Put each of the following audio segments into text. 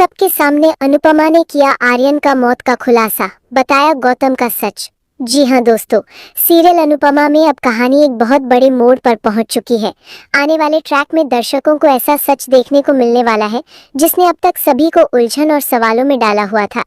सबके सामने अनुपमा ने किया आर्यन का मौत का खुलासा, बताया गौतम का सच। जी हाँ दोस्तों, सीरियल अनुपमा में अब कहानी एक बहुत बड़े मोड़ पर पहुंच चुकी है। आने वाले ट्रैक में दर्शकों को ऐसा सच देखने को मिलने वाला है जिसने अब तक सभी को उलझन और सवालों में डाला हुआ था।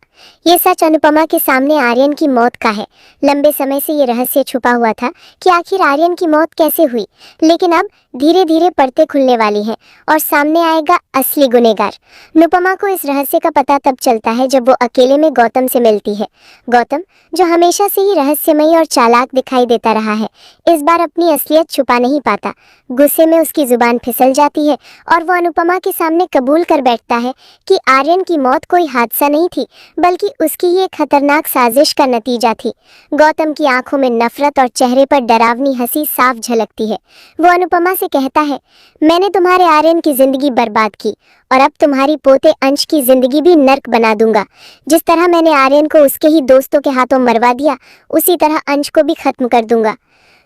ये सच अनुपमा के सामने आर्यन की मौत का है। लंबे समय से ये रहस्य छुपा हुआ था कि आखिर आर्यन की मौत कैसे हुई, लेकिन अब धीरे धीरे परतें खुलने वाली हैं और सामने आएगा असली गुनहगार। अनुपमा को इस रहस्य का पता तब चलता है जब वो अकेले में गौतम से मिलती है। गौतम, जो हमेशा से ही रहस्यमयी और चालाक दिखाई देता रहा है, इस बार अपनी असलियत छुपा नहीं पाता। गुस्से में उसकी जुबान फिसल जाती है और वो अनुपमा के सामने कबूल कर बैठता है कि आर्यन की मौत कोई हादसा नहीं थी, बल्कि उसकी ही एक खतरनाक साजिश का नतीजा थी। गौतम की आंखों में नफरत और चेहरे पर डरावनी हंसी साफ झलकती है। वो अनुपमा से कहता है, मैंने तुम्हारे आर्यन की जिंदगी बर्बाद की और अब तुम्हारी पोते अंश की जिंदगी भी नर्क बना दूंगा। जिस तरह मैंने आर्यन को उसके ही दोस्तों के हाथों मरवा दिया, उसी तरह अंश को भी खत्म कर दूंगा।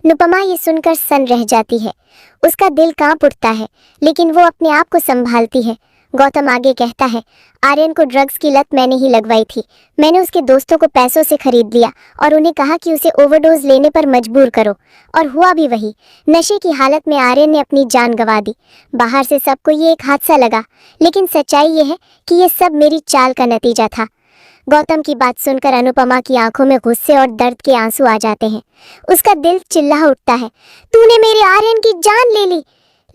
अनुपमा ये सुनकर सन्न रह जाती है। उसका दिल कांप उठता है, लेकिन वो अपने आप को संभालती है। गौतम आगे कहता है, आर्यन को ड्रग्स की लत मैंने ही लगवाई थी। मैंने उसके दोस्तों को पैसों से खरीद लिया और उन्हें कहा कि उसे ओवरडोज लेने पर मजबूर करो, और हुआ भी वही। नशे की हालत में आर्यन ने अपनी जान गंवा दी। बाहर से सबको ये एक हादसा लगा, लेकिन सच्चाई ये है कि ये सब मेरी चाल का नतीजा था। गौतम की बात सुनकर अनुपमा की आंखों में गुस्से और दर्द के आंसू आ जाते हैं। उसका दिल चिल्ला उठता है, तूने मेरे आर्यन की जान ले ली।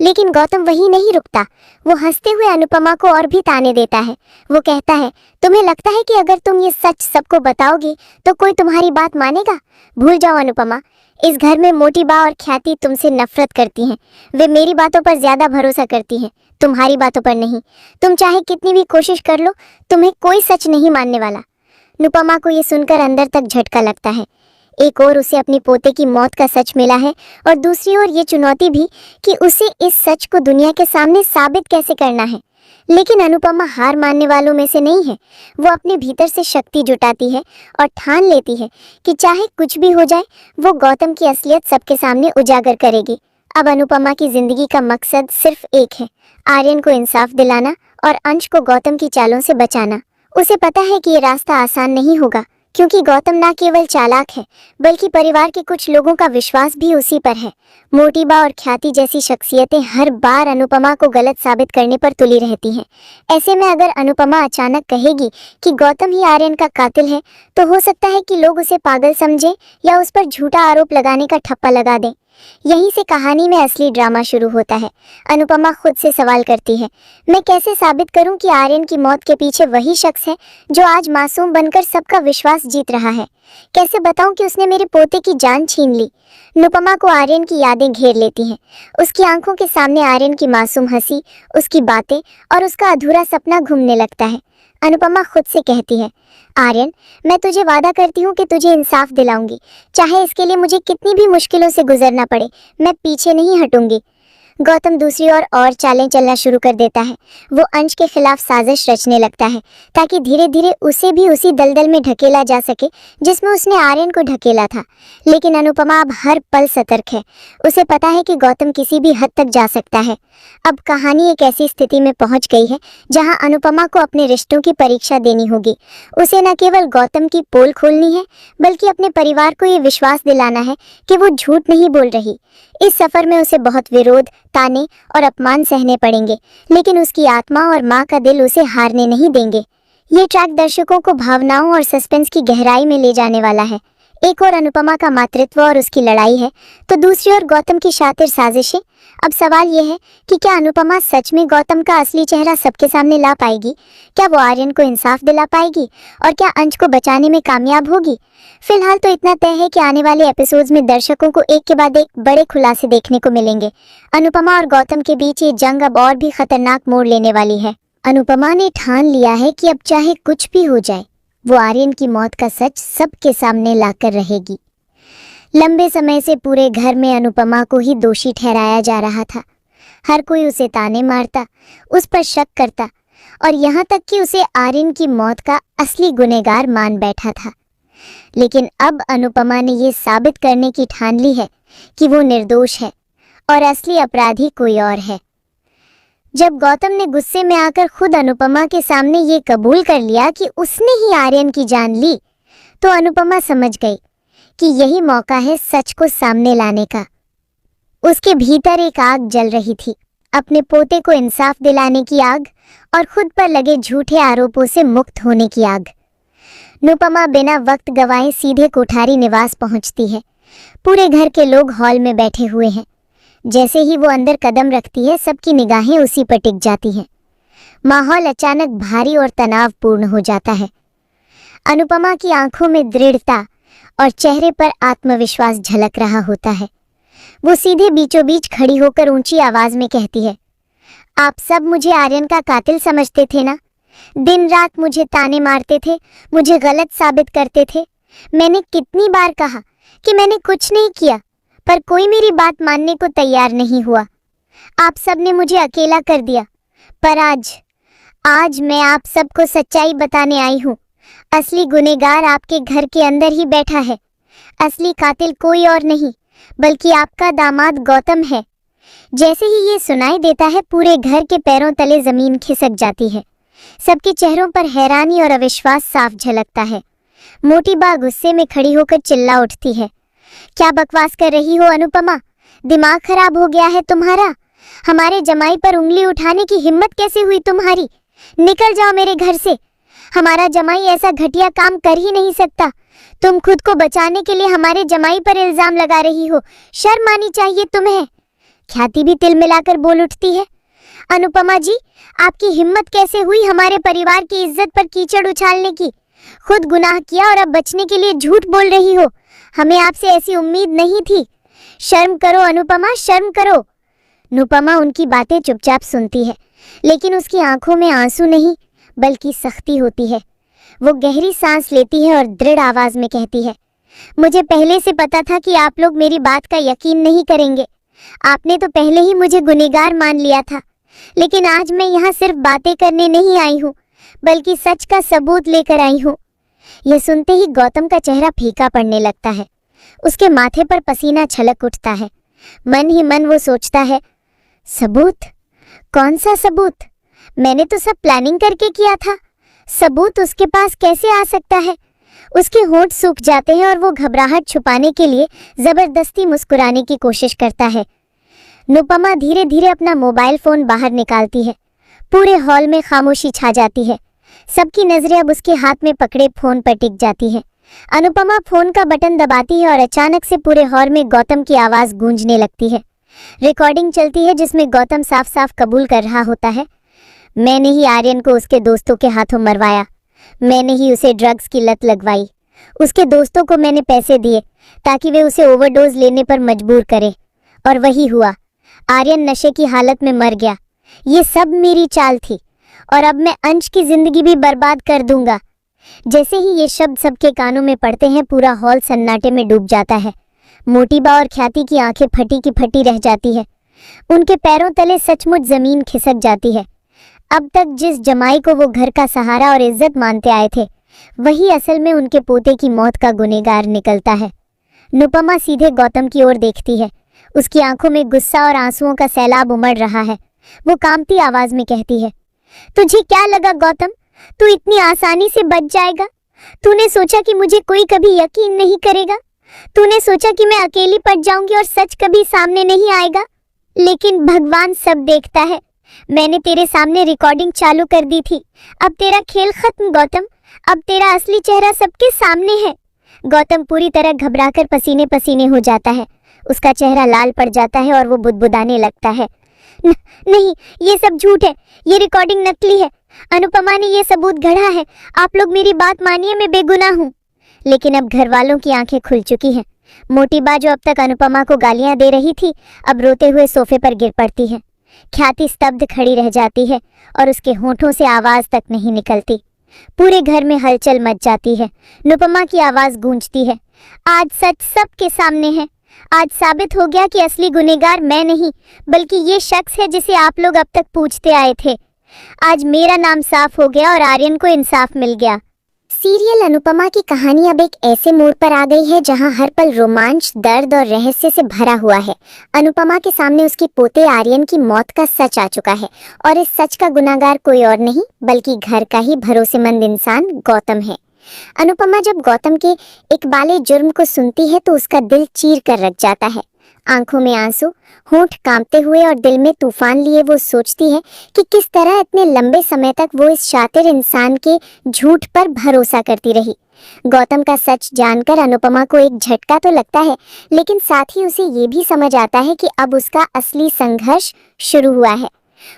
लेकिन गौतम वही नहीं रुकता। वो हंसते हुए अनुपमा को और भी ताने देता है। वो कहता है, तुम्हें लगता है कि अगर तुम ये सच सबको बताओगी तो कोई तुम्हारी बात मानेगा? भूल जाओ अनुपमा, इस घर में मोटी बा और ख्याति तुमसे नफरत करती हैं। वे मेरी बातों पर ज्यादा भरोसा करती हैं, तुम्हारी बातों पर नहीं। तुम चाहे कितनी भी कोशिश कर लो, तुम्हें कोई सच नहीं मानने वाला। अनुपमा को ये सुनकर अंदर तक झटका लगता है। एक ओर उसे अपनी पोते की मौत का सच मिला है और दूसरी ओर ये चुनौती भी कि उसे इस सच को दुनिया के सामने साबित कैसे करना है। लेकिन अनुपमा हार मानने वालों में से नहीं है। वो अपने भीतर से शक्ति जुटाती है और ठान लेती है कि चाहे कुछ भी हो जाए, वो गौतम की असलियत सबके सामने उजागर करेगी। अब अनुपमा की जिंदगी का मकसद सिर्फ एक है, आर्यन को इंसाफ दिलाना और अंश को गौतम की चालों से बचाना। उसे पता है कि ये रास्ता आसान नहीं होगा, क्योंकि गौतम ना केवल चालाक है, बल्कि परिवार के कुछ लोगों का विश्वास भी उसी पर है। मोटीबा और ख्याति जैसी शख्सियतें हर बार अनुपमा को गलत साबित करने पर तुली रहती हैं। ऐसे में अगर अनुपमा अचानक कहेगी कि गौतम ही आर्यन का कातिल है, तो हो सकता है कि लोग उसे पागल समझें या उस पर झूठा आरोप लगाने का ठप्पा लगा दें। यहीं से कहानी में असली ड्रामा शुरू होता है। अनुपमा खुद से सवाल करती है, मैं कैसे साबित करूं कि आर्यन की मौत के पीछे वही शख्स है जो आज मासूम बनकर सबका विश्वास जीत रहा है? कैसे बताऊं कि उसने मेरे पोते की जान छीन ली? अनुपमा को आर्यन की यादें घेर लेती हैं। उसकी आंखों के सामने आर्यन की मासूम हंसी, उसकी बातें और उसका अधूरा सपना घूमने लगता है। अनुपमा खुद से कहती है, आर्यन, मैं तुझे वादा करती हूँ कि तुझे इंसाफ दिलाऊंगी, चाहे इसके लिए मुझे कितनी भी मुश्किलों से गुजरना पड़े। मैं पीछे नहीं हटूंगी। गौतम दूसरी ओर और चालें चलना शुरू कर देता है। वो अंश के खिलाफ साजिश रचने लगता है ताकि धीरे धीरे उसे भी उसी दलदल में ढकेला जा सके जिसमें उसने आर्यन को ढकेला था। लेकिन अनुपमा अब हर पल सतर्क है। उसे पता है कि गौतम किसी भी हद तक जा सकता है। अब कहानी एक ऐसी स्थिति में पहुंच गई है जहां अनुपमा को अपने रिश्तों की परीक्षा देनी होगी। उसे न केवल गौतम की पोल खोलनी है, बल्कि अपने परिवार को ये विश्वास दिलाना है कि वो झूठ नहीं बोल रही। इस सफर में उसे बहुत विरोध, ताने और अपमान सहने पड़ेंगे, लेकिन उसकी आत्मा और माँ का दिल उसे हारने नहीं देंगे। ये ट्रैक दर्शकों को भावनाओं और सस्पेंस की गहराई में ले जाने वाला है। एक और अनुपमा का मातृत्व और उसकी लड़ाई है, तो दूसरी ओर गौतम की शातिर साजिशें। अब सवाल यह है कि क्या अनुपमा सच में गौतम का असली चेहरा सबके सामने ला पाएगी? क्या वो आर्यन को इंसाफ दिला पाएगी और क्या अंश को बचाने में कामयाब होगी? फिलहाल तो इतना तय है कि आने वाले एपिसोड्स में दर्शकों को एक के बाद एक बड़े खुलासे देखने को मिलेंगे। अनुपमा और गौतम के बीच ये जंग अब और भी खतरनाक मोड़ लेने वाली है। अनुपमा ने ठान लिया है कि अब चाहे कुछ भी हो जाए, वो आर्यन की मौत का सच सबके सामने लाकर रहेगी। लंबे समय से पूरे घर में अनुपमा को ही दोषी ठहराया जा रहा था। हर कोई उसे ताने मारता, उस पर शक करता और यहाँ तक कि उसे आर्यन की मौत का असली गुनहगार मान बैठा था। लेकिन अब अनुपमा ने ये साबित करने की ठान ली है कि वो निर्दोष है और असली अपराधी कोई और है। जब गौतम ने गुस्से में आकर खुद अनुपमा के सामने ये कबूल कर लिया कि उसने ही आर्यन की जान ली, तो अनुपमा समझ गई कि यही मौका है सच को सामने लाने का। उसके भीतर एक आग जल रही थी, अपने पोते को इंसाफ दिलाने की आग और खुद पर लगे झूठे आरोपों से मुक्त होने की आग। अनुपमा बिना वक्त गवाए सीधे कोठारी निवास पहुंचती है। पूरे घर के लोग हॉल में बैठे हुए हैं। जैसे ही वो अंदर कदम रखती है, सबकी निगाहें उसी पर टिक जाती हैं। माहौल अचानक भारी और तनावपूर्ण हो जाता है। अनुपमा की आंखों में दृढ़ता और चेहरे पर आत्मविश्वास झलक रहा होता है। वो सीधे बीचों बीच खड़ी होकर ऊंची आवाज में कहती है, आप सब मुझे आर्यन का कातिल समझते थे ना? दिन रात मुझे ताने मारते थे, मुझे गलत साबित करते थे। मैंने कितनी बार कहा कि मैंने कुछ नहीं किया, पर कोई मेरी बात मानने को तैयार नहीं हुआ। आप सब ने मुझे अकेला कर दिया, पर आज मैं आप सबको सच्चाई बताने आई हूँ। असली गुनहगार आपके घर के अंदर ही बैठा है। असली कातिल कोई और नहीं बल्कि आपका दामाद गौतम है। जैसे ही ये सुनाई देता है, पूरे घर के पैरों तले जमीन खिसक जाती है। सबके चेहरों पर हैरानी और अविश्वास साफ झलकता है। मोटी बा गुस्से में खड़ी होकर चिल्ला उठती है, क्या बकवास कर रही हो अनुपमा? दिमाग खराब हो गया है तुम्हारा? हमारे जमाई पर उंगली उठाने की हिम्मत कैसे हुई तुम्हारी? निकल जाओ मेरे घर से। हमारा जमाई ऐसा घटिया काम कर ही नहीं सकता। तुम खुद को बचाने के लिए हमारे जमाई पर इल्जाम लगा रही हो। शर्म आनी चाहिए तुम्हें। ख्याति भी तिल मिलाकर बोल उठती है, अनुपमा जी, आपकी हिम्मत कैसे हुई हमारे परिवार की इज्जत पर कीचड़ उछालने की? खुद गुनाह किया और अब बचने के लिए झूठ बोल रही हो। हमें आपसे ऐसी उम्मीद नहीं थी। शर्म करो अनुपमा, शर्म करो। अनुपमा उनकी बातें चुपचाप सुनती है, लेकिन उसकी आंखों में आंसू नहीं बल्कि सख्ती होती है। वो गहरी सांस लेती है और दृढ़ आवाज में कहती है, मुझे पहले से पता था कि आप लोग मेरी बात का यकीन नहीं करेंगे। आपने तो पहले ही मुझे गुनहगार मान लिया था, लेकिन आज मैं यहाँ सिर्फ बातें करने नहीं आई हूँ बल्कि सच का सबूत लेकर आई हूँ। यह सुनते ही गौतम का चेहरा फीका पड़ने लगता है। उसके माथे पर पसीना छलक उठता है। मन ही मन वो सोचता है, सबूत? कौन सा सबूत? मैंने तो सब प्लानिंग करके किया था। सबूत उसके पास कैसे आ सकता है? उसके होंठ सूख जाते हैं और वो घबराहट छुपाने के लिए जबरदस्ती मुस्कुराने की कोशिश करता है। अनुपमा धीरे धीरे अपना मोबाइल फोन बाहर निकालती है। पूरे हॉल में खामोशी छा जाती है। सबकी नजरें अब उसके हाथ में पकड़े फोन पर टिक जाती हैं। अनुपमा फोन का बटन दबाती है और अचानक से पूरे हॉल में गौतम की आवाज गूंजने लगती है। रिकॉर्डिंग चलती है जिसमें गौतम साफ साफ कबूल कर रहा होता है, मैंने ही आर्यन को उसके दोस्तों के हाथों मरवाया। मैंने ही उसे ड्रग्स की लत लगवाई। उसके दोस्तों को मैंने पैसे दिए ताकि वे उसे ओवरडोज लेने पर मजबूर करें, और वही हुआ। आर्यन नशे की हालत में मर गया। ये सब मेरी चाल थी और अब मैं अंश की जिंदगी भी बर्बाद कर दूंगा। जैसे ही ये शब्द सबके कानों में पड़ते हैं, पूरा हॉल सन्नाटे में डूब जाता है। मोटी बा और ख्याति की आंखें फटी की फटी रह जाती है। उनके पैरों तले सचमुच जमीन खिसक जाती है। अब तक जिस जमाई को वो घर का सहारा और इज्जत मानते आए थे, वही असल में उनके पोते की मौत का गुनहगार निकलता है। अनुपमा सीधे गौतम की ओर देखती है। उसकी आंखों में गुस्सा और आंसुओं का सैलाब उमड़ रहा है। वो कांपती आवाज में कहती है, तुझे क्या लगा गौतम, तू इतनी आसानी से बच जाएगा? तूने सोचा कि मुझे कोई कभी यकीन नहीं करेगा? तूने सोचा कि मैं अकेली पड़ जाऊंगी और सच कभी सामने नहीं आएगा? लेकिन भगवान सब देखता है। मैंने तेरे सामने रिकॉर्डिंग चालू कर दी थी। अब तेरा खेल खत्म गौतम। अब तेरा असली चेहरा सबके सामने है। गौतम पूरी तरह घबराकर पसीने पसीने हो जाता है। उसका चेहरा लाल पड़ जाता है और वो बुदबुदाने लगता है, नहीं, ये सब झूठ है। ये रिकॉर्डिंग नकली है। अनुपमा ने ये सबूत गढ़ा है। आप लोग मेरी बात मानिए, मैं बेगुनाह हूँ। लेकिन अब घर वालों की आंखें खुल चुकी हैं। मोटी बा जो अब तक अनुपमा को गालियां दे रही थी, अब रोते हुए सोफे पर गिर पड़ती है। ख्याति स्तब्ध खड़ी रह जाती है और उसके होठों से आवाज तक नहीं निकलती। पूरे घर में हलचल मच जाती है। अनुपमा की आवाज गूंजती है, आज सच सबके सामने है। आज साबित हो गया कि असली गुनहगार मैं नहीं बल्कि ये शख्स है जिसे आप लोग अब तक पूछते आए थे। आज मेरा नाम साफ हो गया और आर्यन को इंसाफ मिल गया। सीरियल अनुपमा की कहानी अब एक ऐसे मोड़ पर आ गई है जहां हर पल रोमांच, दर्द और रहस्य से भरा हुआ है। अनुपमा के सामने उसके पोते आर्यन की मौत का सच आ चुका है और इस सच का गुनाहगार कोई और नहीं बल्कि घर का ही भरोसेमंद इंसान गौतम है। अनुपमा जब गौतम के इकबाले जुर्म को सुनती है तो उसका दिल चीर कर रख जाता है। आंखों में आंसू, होंठ कांपते हुए और दिल में तूफान लिए वो सोचती है कि किस तरह इतने लंबे समय तक वो इस शातिर इंसान के झूठ पर भरोसा करती रही। गौतम का सच जानकर अनुपमा को एक झटका तो लगता है, लेकिन साथ ही उसे ये भी समझ आता है कि अब उसका असली संघर्ष शुरू हुआ है।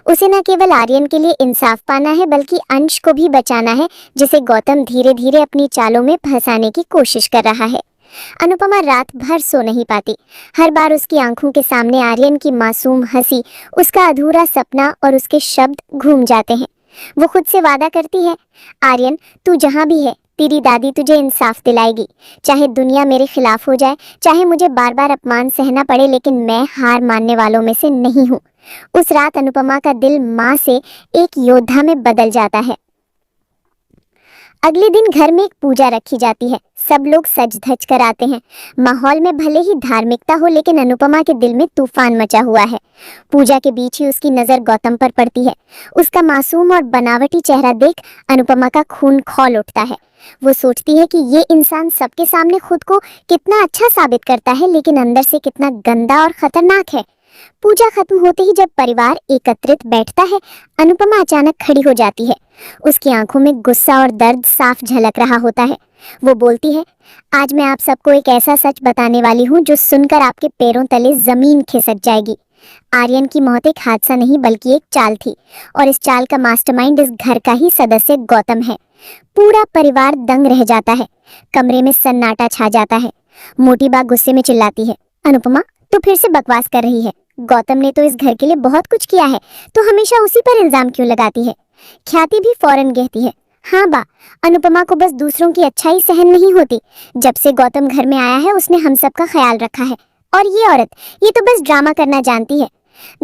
उसे न केवल आर्यन के लिए इंसाफ पाना है बल्कि अंश को भी बचाना है, जिसे गौतम धीरे धीरे अपनी चालों में फंसाने की कोशिश कर रहा है। अनुपमा रात भर सो नहीं पाती। हर बार उसकी आंखों के सामने आर्यन की मासूम हंसी, उसका अधूरा सपना और उसके शब्द घूम जाते हैं। वो खुद से वादा करती है, आर्यन तू जहाँ भी है तेरी दादी तुझे इंसाफ दिलाएगी। चाहे दुनिया मेरे खिलाफ हो जाए, चाहे मुझे बार बार अपमान सहना पड़े, लेकिन मैं हार मानने वालों में से नहीं हूँ। उस रात अनुपमा का दिल माँ से एक योद्धा में बदल जाता है। अगले दिन घर में एक पूजा रखी जाती है। सब लोग सज धज कर आते हैं। माहौल में भले ही धार्मिकता हो, लेकिन अनुपमा के दिल में तूफान मचा हुआ है। पूजा के बीच ही उसकी नजर गौतम पर पड़ती है। उसका मासूम और बनावटी चेहरा देख अनुपमा का खून खौल उठता है। वो सोचती है कि ये इंसान सबके सामने खुद को कितना अच्छा साबित करता है, लेकिन अंदर से कितना गंदा और खतरनाक है। पूजा खत्म होते ही जब परिवार एकत्रित बैठता है, अनुपमा अचानक खड़ी हो जाती है। उसकी आंखों में गुस्सा और दर्द साफ झलक रहा होता है। वो बोलती है, आज मैं आप सबको एक ऐसा सच बताने वाली हूँ जो सुनकर आपके पैरों तले जमीन खिसक जाएगी। आर्यन की मौत एक हादसा नहीं बल्कि एक चाल थी, और इस चाल का मास्टरमाइंड इस घर का ही सदस्य गौतम है। पूरा परिवार दंग रह जाता है। कमरे में सन्नाटा छा जाता है। मोटी बा गुस्से में चिल्लाती है, अनुपमा तो फिर से बकवास कर रही है। गौतम ने तो इस घर के लिए बहुत कुछ किया है, तो हमेशा उसी पर इल्जाम क्यों लगाती है। ख्याति भी फौरन कहती है, हाँ बा, अनुपमा को बस दूसरों की अच्छाई सहन नहीं होती। जब से गौतम घर में आया है उसने हम सब का ख्याल रखा है, और ये औरत ये तो बस ड्रामा करना जानती है।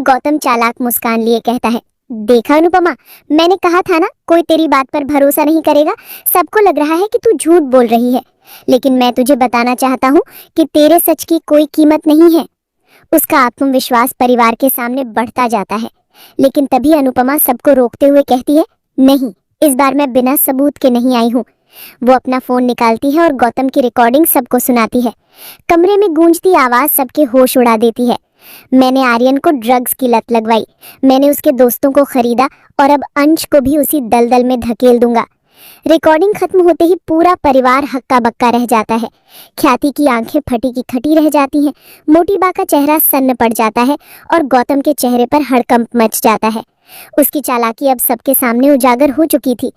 गौतम चालाक मुस्कान लिए कहता है, देखा अनुपमा, मैंने कहा था ना कोई तेरी बात पर भरोसा नहीं करेगा। सबको लग रहा है कि तू झूठ बोल रही है, लेकिन मैं तुझे बताना चाहता हूँ कि तेरे सच की कोई कीमत नहीं है। उसका आत्मविश्वास परिवार के सामने बढ़ता जाता है, लेकिन तभी अनुपमा सबको रोकते हुए कहती है, नहीं, इस बार मैं बिना सबूत के नहीं आई हूँ। वो अपना फोन निकालती है और गौतम की रिकॉर्डिंग सबको सुनाती है। कमरे में गूंजती आवाज सबके होश उड़ा देती है। मैंने आर्यन को ड्रग्स की लत लगवाई, मैंने उसके दोस्तों को खरीदा और अब अंश को भी उसी दलदल में धकेल दूंगा। रिकॉर्डिंग खत्म होते ही पूरा परिवार हक्का बक्का रह जाता है। ख्याति की आंखें फटी की खटी रह जाती हैं। मोटी बा का चेहरा सन्न पड़ जाता है और गौतम के चेहरे पर हड़कंप मच जाता है। उसकी चालाकी अब सबके सामने उजागर हो चुकी थी।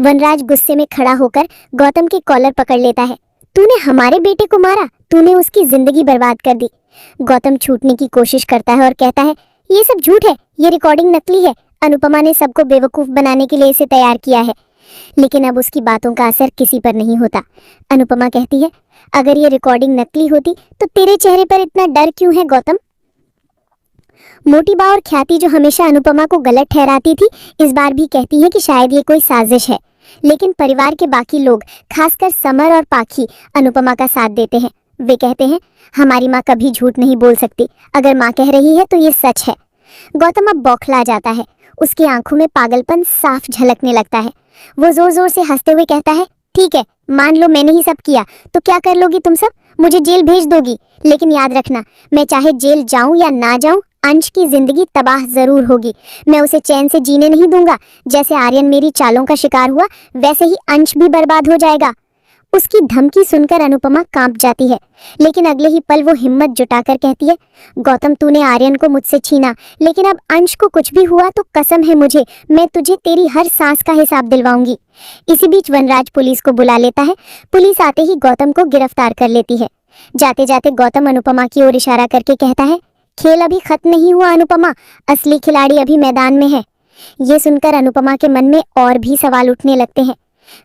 वनराज गुस्से में खड़ा होकर गौतम के कॉलर पकड़ लेता है, तूने हमारे बेटे को मारा, तूने उसकी जिंदगी बर्बाद कर दी। गौतम छूटने की कोशिश करता है और कहता है, ये सब झूठ है, ये रिकॉर्डिंग नकली है। अनुपमा ने सबको बेवकूफ बनाने के लिए इसे तैयार किया है। लेकिन अब उसकी बातों का असर किसी पर नहीं होता। अनुपमा कहती है, अगर ये रिकॉर्डिंग नकली होती तो तेरे चेहरे पर इतना डर क्यों है गौतम। मोटी बा और ख्याति जो हमेशा अनुपमा को गलत ठहराती थी, इस बार भी कहती है कि शायद ये कोई साजिश है। लेकिन परिवार के बाकी लोग, खासकर समर और पाखी, अनुपमा का साथ देते हैं। वे कहते हैं, हमारी माँ कभी झूठ नहीं बोल सकती, अगर माँ कह रही है तो ये सच है। गौतम अब बौखला जाता है। उसकी आंखों में पागलपन साफ झलकने लगता है। वो जोर जोर से हंसते हुए कहता है, ठीक है, मान लो मैंने ही सब किया, तो क्या कर लोगी तुम सब, मुझे जेल भेज दोगी। लेकिन याद रखना, मैं चाहे जेल जाऊं या ना जाऊं, अंश की जिंदगी तबाह जरूर होगी। मैं उसे चैन से जीने नहीं दूंगा। जैसे आर्यन मेरी चालों का शिकार हुआ, वैसे ही अंश भी बर्बाद हो जाएगा। उसकी धमकी सुनकर अनुपमा कांप जाती है, लेकिन अगले ही पल वो हिम्मत जुटाकर कहती है, गौतम तूने आर्यन को मुझसे छीना, लेकिन अब अंश को कुछ भी हुआ तो कसम है मुझे, मैं तुझे तेरी हर सांस का हिसाब दिलवाऊंगी। इसी बीच वनराज पुलिस को बुला लेता है। पुलिस आते ही गौतम को गिरफ्तार कर लेती है। जाते जाते गौतम अनुपमा की ओर इशारा करके कहता है, खेल अभी खत्म नहीं हुआ अनुपमा, असली खिलाड़ी अभी मैदान में है। ये सुनकर अनुपमा के मन में और भी सवाल उठने लगते हैं।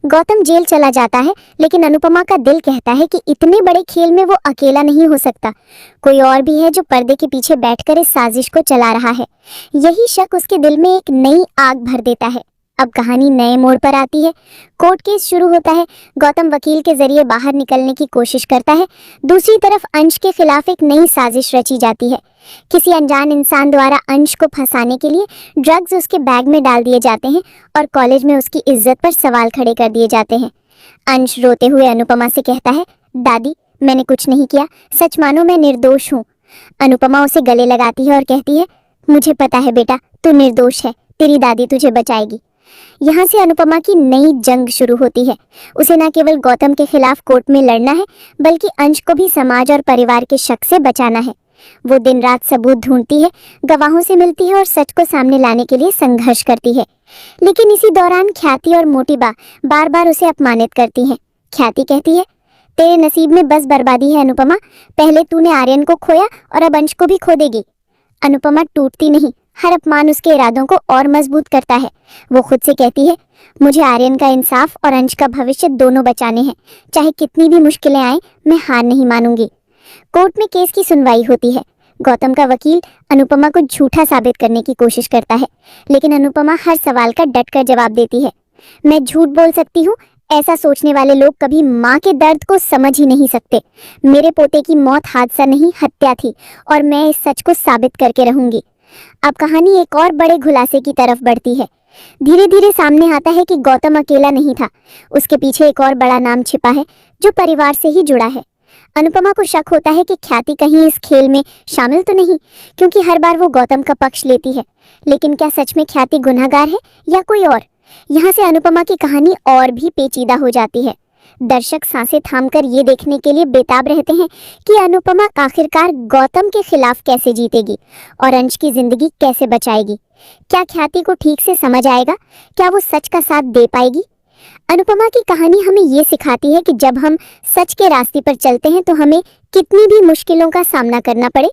गौतम जेल चला जाता है, लेकिन अनुपमा का दिल कहता है कि इतने बड़े खेल में वो अकेला नहीं हो सकता। कोई और भी है जो पर्दे के पीछे बैठकर इस साजिश को चला रहा है। यही शक उसके दिल में एक नई आग भर देता है। अब कहानी नए मोड़ पर आती है। कोर्ट केस शुरू होता है। गौतम वकील के जरिए बाहर निकलने की कोशिश करता है। दूसरी तरफ अंश के खिलाफ एक नई साजिश रची जाती है। किसी अनजान इंसान द्वारा अंश को फंसाने के लिए ड्रग्स उसके बैग में डाल दिए जाते हैं और कॉलेज में उसकी इज्जत पर सवाल खड़े कर दिए जाते हैं। अंश रोते हुए अनुपमा से कहता है, दादी मैंने कुछ नहीं किया, सच मानो मैं निर्दोष हूँ। अनुपमा उसे गले लगाती है और कहती है, मुझे पता है बेटा, तू निर्दोष है, तेरी दादी तुझे बचाएगी। यहाँ से अनुपमा की नई जंग शुरू होती है। उसे न केवल गौतम के खिलाफ कोर्ट में लड़ना है, बल्कि अंश को भी समाज और परिवार के शक से बचाना है। वो दिन रात सबूत ढूंढती है, गवाहों से मिलती है और सच को सामने लाने के लिए संघर्ष करती है। लेकिन इसी दौरान ख्याति और मोटिबा बार बार उसे अपमानित करती हैं। ख्याति कहती है, तेरे नसीब में बस बर्बादी है अनुपमा, पहले तूने आर्यन को खोया और अब अंश को भी खो देगी। अनुपमा टूटती नहीं, हर अपमान उसके इरादों को और मजबूत करता है। वो खुद से कहती है, मुझे आर्यन का इंसाफ और अंश का भविष्य दोनों बचाने हैं, चाहे कितनी भी मुश्किलें आए मैं हार नहीं मानूंगी। कोर्ट में केस की सुनवाई होती है। गौतम का वकील अनुपमा को झूठा साबित करने की कोशिश करता है, लेकिन अनुपमा हर सवाल का डटकर जवाब देती है। मैं झूठ बोल सकती हूँ, ऐसा सोचने वाले लोग कभी माँ के दर्द को समझ ही नहीं सकते। मेरे पोते की मौत हादसा नहीं, हत्या थी और मैं इस सच को साबित करके रहूंगी। अब कहानी एक और बड़े खुलासे की तरफ बढ़ती है। धीरे धीरे सामने आता है कि गौतम अकेला नहीं था, उसके पीछे एक और बड़ा नाम छिपा है जो परिवार से ही जुड़ा है। अनुपमा को शक होता है कि ख्याति कहीं इस खेल में शामिल तो नहीं, क्योंकि हर बार वो गौतम का पक्ष लेती है। लेकिन क्या सच में ख्याति गुनहगार है या कोई और? यहाँ से अनुपमा की कहानी और भी पेचीदा हो जाती है। दर्शक सांसें थामकर ये देखने के लिए बेताब रहते हैं कि अनुपमा आखिरकार गौतम के खिलाफ कैसे जीतेगी और अंश की जिंदगी कैसे बचाएगी। क्या ख्याति को ठीक से समझ आएगा? क्या वो सच का साथ दे पाएगी? अनुपमा की कहानी हमें ये सिखाती है कि जब हम सच के रास्ते पर चलते हैं तो हमें कितनी भी मुश्किलों का सामना करना पड़े,